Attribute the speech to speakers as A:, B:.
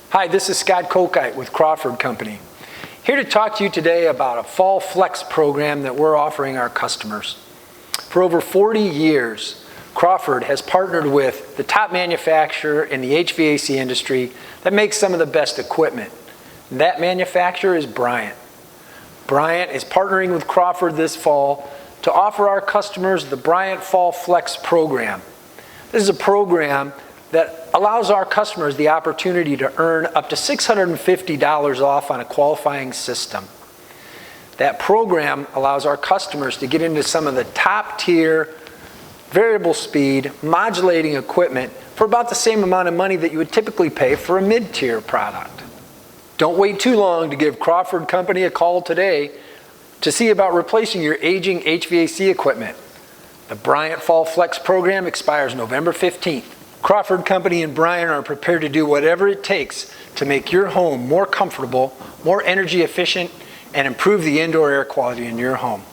A: Hi, this is Scott Kokite with Crawford Company. Here to talk to you today about a Fall Flex program that we're offering our customers. For over 40 years, Crawford has partnered with the top manufacturer in the HVAC industry that makes some of the best equipment. That manufacturer is Bryant. Bryant is partnering with Crawford this fall to offer our customers the Bryant Fall Flex Program. This is a program that allows our customers the opportunity to earn up to $650 off on a qualifying system. That program allows our customers to get into some of the top tier, variable speed, modulating equipment for about the same amount of money that you would typically pay for a mid-tier product. Don't wait too long to give Crawford Company a call today to see about replacing your aging HVAC equipment. The Bryant Fall Flex program expires November 15th. Crawford Company and Bryant are prepared to do whatever it takes to make your home more comfortable, more energy efficient, and improve the indoor air quality in your home.